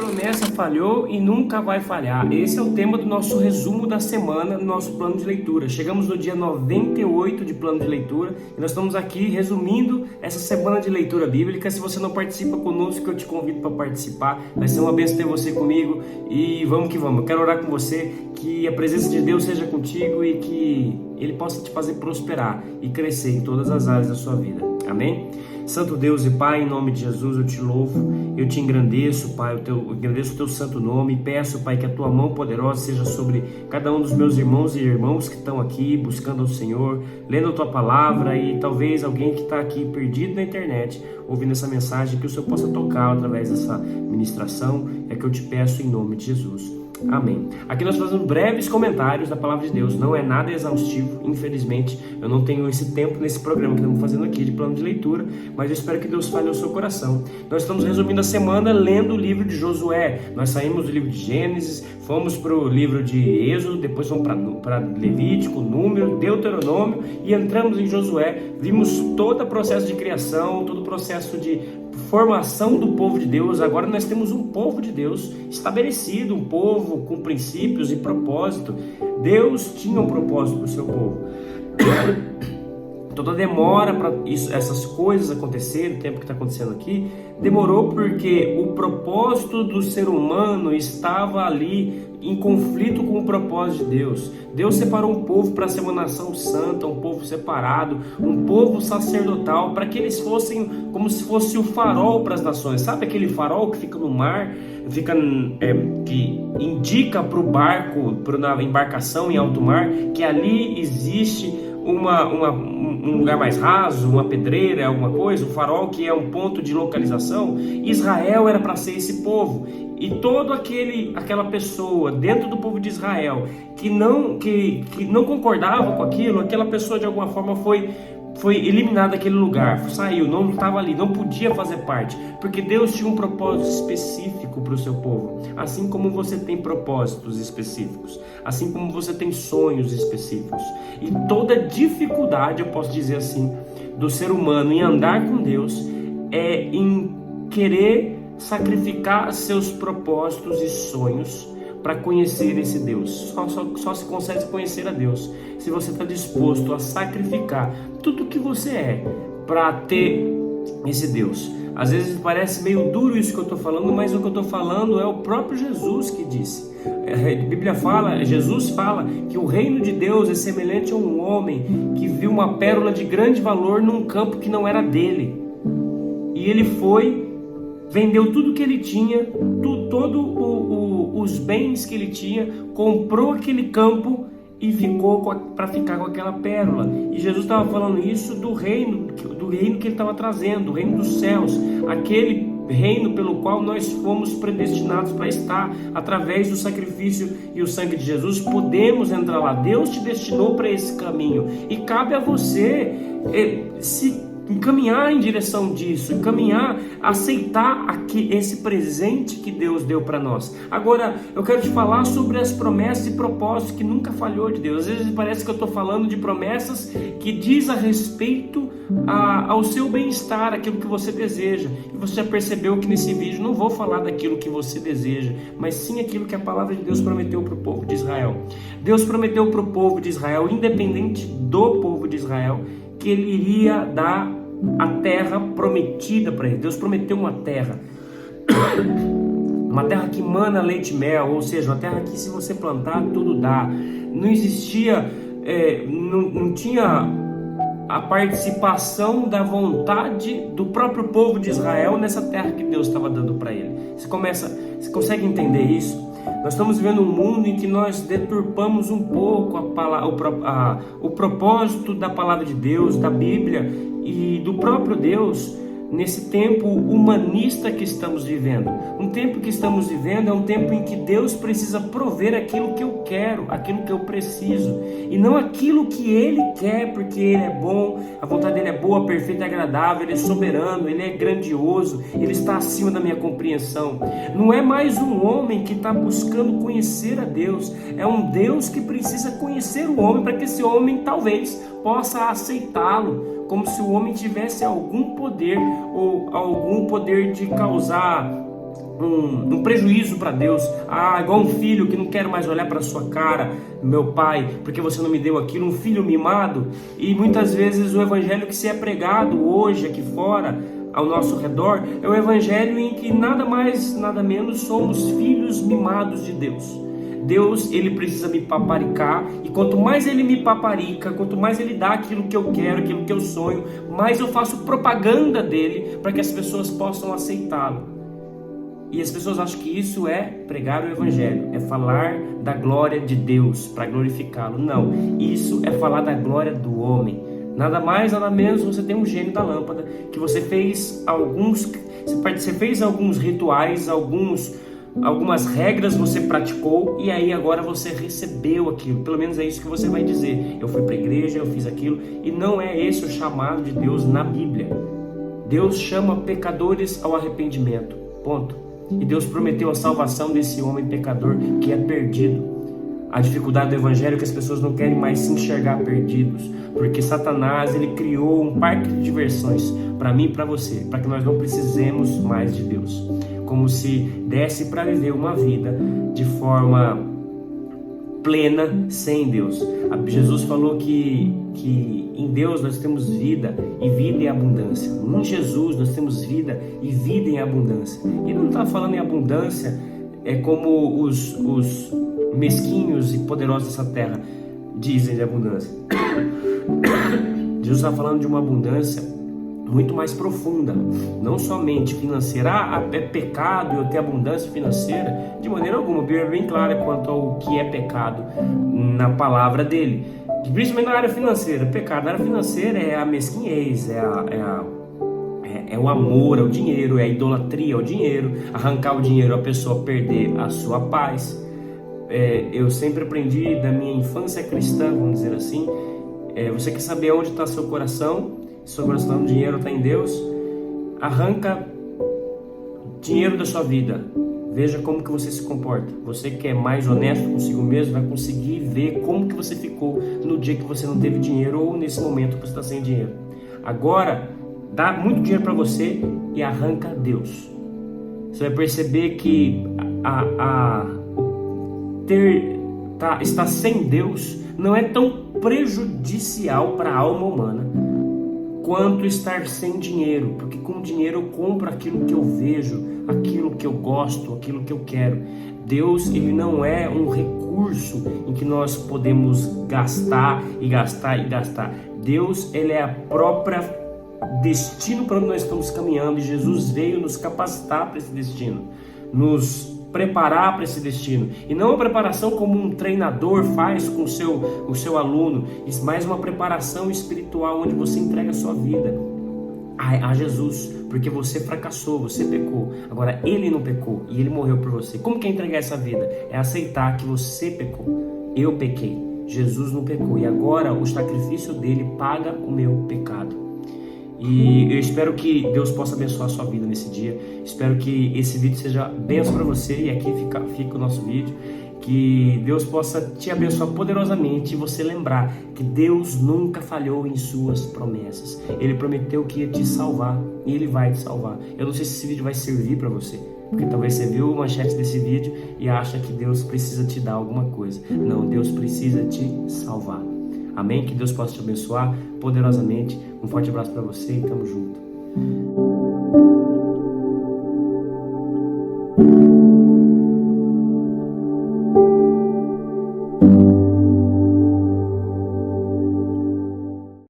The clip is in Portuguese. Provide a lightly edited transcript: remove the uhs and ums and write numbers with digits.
promessa falhou e nunca vai falhar. Esse é o tema do nosso resumo da semana, do nosso plano de leitura. Chegamos no dia 98 de plano de leitura e nós estamos aqui resumindo essa semana de leitura bíblica. Se você não participa conosco, eu te convido para participar. Vai ser uma bênção ter você comigo e vamos que vamos. Eu quero orar com você, que a presença de Deus seja contigo e que Ele possa te fazer prosperar e crescer em todas as áreas da sua vida. Amém? Santo Deus e Pai, em nome de Jesus eu te louvo, eu te engrandeço, Pai, eu engrandeço o teu santo nome e peço, Pai, que a tua mão poderosa seja sobre cada um dos meus irmãos e irmãs que estão aqui buscando ao Senhor, lendo a tua palavra, e talvez alguém que está aqui perdido na internet, ouvindo essa mensagem, que o Senhor possa tocar através dessa ministração, é que eu te peço em nome de Jesus. Amém. Aqui nós fazemos breves comentários da palavra de Deus, não é nada exaustivo, infelizmente eu não tenho esse tempo nesse programa que estamos fazendo aqui de plano de leitura, mas eu espero que Deus fale ao seu coração. Nós estamos resumindo a semana lendo o livro de Josué. Nós saímos do livro de Gênesis, fomos para o livro de Êxodo, depois fomos para Levítico, Número, Deuteronômio e entramos em Josué. Vimos todo o processo de criação, todo o processo de formação do povo de Deus. Agora nós temos um povo de Deus estabelecido, um povo com princípios e propósito. Deus tinha um propósito para o seu povo. Toda demora para essas coisas acontecerem, o tempo que está acontecendo aqui, demorou porque o propósito do ser humano estava ali em conflito com o propósito de Deus. Deus separou um povo para ser uma nação santa, um povo separado, um povo sacerdotal, para que eles fossem como se fosse o farol para as nações. Sabe aquele farol que fica no mar, que indica para o barco, para a embarcação em alto mar, que ali existe um lugar mais raso, uma pedreira, alguma coisa, um farol que é um ponto de localização. Israel era para ser esse povo, e toda aquela pessoa dentro do povo de Israel que não concordava com aquilo, aquela pessoa de alguma forma foi eliminado daquele lugar, saiu, não estava ali, não podia fazer parte, porque Deus tinha um propósito específico para o seu povo, assim como você tem propósitos específicos, assim como você tem sonhos específicos. E toda dificuldade, eu posso dizer assim, do ser humano em andar com Deus é em querer sacrificar seus propósitos e sonhos para conhecer esse Deus. Só se consegue conhecer a Deus se você está disposto a sacrificar tudo que você é para ter esse Deus. Às vezes parece meio duro isso que eu estou falando, mas o que eu estou falando é o próprio Jesus que disse. A Bíblia fala, Jesus fala que o reino de Deus é semelhante a um homem que viu uma pérola de grande valor num campo que não era dele, e ele vendeu tudo que ele tinha, os bens que ele tinha, comprou aquele campo e ficou para ficar com aquela pérola. E Jesus estava falando isso do reino que ele estava trazendo, do reino dos céus, aquele reino pelo qual nós fomos predestinados para estar. Através do sacrifício e o sangue de Jesus podemos entrar lá. Deus te destinou para esse caminho e cabe a você se encaminhar em direção disso, encaminhar, aceitar esse presente que Deus deu para nós. Agora, eu quero te falar sobre as promessas e propósitos que nunca falhou de Deus. Às vezes parece que eu estou falando de promessas que diz a respeito ao seu bem-estar, aquilo que você deseja. E você já percebeu que nesse vídeo não vou falar daquilo que você deseja, mas sim aquilo que a palavra de Deus prometeu para o povo de Israel. Deus prometeu para o povo de Israel, independente do povo de Israel, que ele iria dar a terra prometida para ele. Deus prometeu uma terra que mana leite e mel, ou seja, uma terra que se você plantar tudo dá. Não existia, não tinha a participação da vontade do próprio povo de Israel nessa terra que Deus estava dando para ele. Você consegue entender isso? Nós estamos vivendo um mundo em que nós deturpamos um pouco o propósito da palavra de Deus, da Bíblia e do próprio Deus, nesse tempo humanista que estamos vivendo. Um tempo que estamos vivendo é um tempo em que Deus precisa prover aquilo que eu quero, aquilo que eu preciso, e não aquilo que Ele quer, porque Ele é bom, a vontade dEle é boa, perfeita e agradável, Ele é soberano, Ele é grandioso, Ele está acima da minha compreensão. Não é mais um homem que está buscando conhecer a Deus, é um Deus que precisa conhecer o homem para que esse homem talvez possa aceitá-lo, como se o homem tivesse algum poder ou algum poder de causar um prejuízo para Deus. Igual um filho que não quer mais olhar para sua cara, meu pai, porque você não me deu aquilo, um filho mimado. E muitas vezes o evangelho que se é pregado hoje aqui fora, ao nosso redor, é o evangelho em que nada mais, nada menos somos filhos mimados de Deus. Deus, ele precisa me paparicar, e quanto mais ele me paparica, quanto mais ele dá aquilo que eu quero, aquilo que eu sonho, mais eu faço propaganda dele para que as pessoas possam aceitá-lo. E as pessoas acham que isso é pregar o evangelho, é falar da glória de Deus para glorificá-lo. Não, isso é falar da glória do homem. Nada mais, nada menos, você tem um gênio da lâmpada, que você fez alguns rituais, algumas regras você praticou, e aí agora você recebeu aquilo. Pelo menos é isso que você vai dizer: eu fui para a igreja, eu fiz aquilo. E não é esse o chamado de Deus na Bíblia. Deus chama pecadores ao arrependimento, ponto. E Deus prometeu a salvação desse homem pecador que é perdido. A dificuldade do evangelho é que as pessoas não querem mais se enxergar perdidos, porque Satanás, ele criou um parque de diversões para mim e para você, para que nós não precisemos mais de Deus, como se desse para viver uma vida de forma plena sem Deus. Jesus falou que em Deus nós temos vida, e vida em abundância. Em Jesus nós temos vida e vida em abundância. E não está falando em abundância como os mesquinhos e poderosos dessa terra dizem de abundância. Jesus está falando de uma abundância muito mais profunda, não somente financeira. É pecado eu ter abundância financeira? De maneira alguma. A Bíblia é bem clara quanto ao que é pecado na palavra dele, principalmente na área financeira. Pecado na área financeira é a mesquinhez, é o amor ao dinheiro, é a idolatria ao dinheiro, arrancar o dinheiro, a pessoa perder a sua paz. Eu sempre aprendi da minha infância cristã, vamos dizer assim, você quer saber onde está seu coração? Se seu coração no dinheiro está em Deus, arranca dinheiro da sua vida. Veja como que você se comporta. Você que é mais honesto consigo mesmo vai conseguir ver como que você ficou no dia que você não teve dinheiro, ou nesse momento que você está sem dinheiro. Agora, dá muito dinheiro para você e arranca Deus. Você vai perceber que estar sem Deus não é tão prejudicial para a alma humana quanto estar sem dinheiro, porque com dinheiro eu compro aquilo que eu vejo, aquilo que eu gosto, aquilo que eu quero. Deus, ele não é um recurso em que nós podemos gastar e gastar e gastar. Deus, ele é a própria destino para onde nós estamos caminhando, e Jesus veio nos capacitar para esse destino, nos preparar para esse destino, e não uma preparação como um treinador faz com o seu aluno, mas uma preparação espiritual onde você entrega a sua vida a Jesus, porque você fracassou, você pecou. Agora ele não pecou e ele morreu por você. Como que é entregar essa vida? É aceitar que você pecou. Eu pequei, Jesus não pecou, e agora o sacrifício dele paga o meu pecado. E eu espero que Deus possa abençoar a sua vida nesse dia. Espero que esse vídeo seja bênção para você. E aqui fica o nosso vídeo. Que Deus possa te abençoar poderosamente, e você lembrar que Deus nunca falhou em suas promessas. Ele prometeu que ia te salvar, e Ele vai te salvar. Eu não sei se esse vídeo vai servir para você, porque talvez você viu a manchete desse vídeo e acha que Deus precisa te dar alguma coisa. Não, Deus precisa te salvar. Amém? Que Deus possa te abençoar poderosamente. Um forte abraço para você e tamo junto.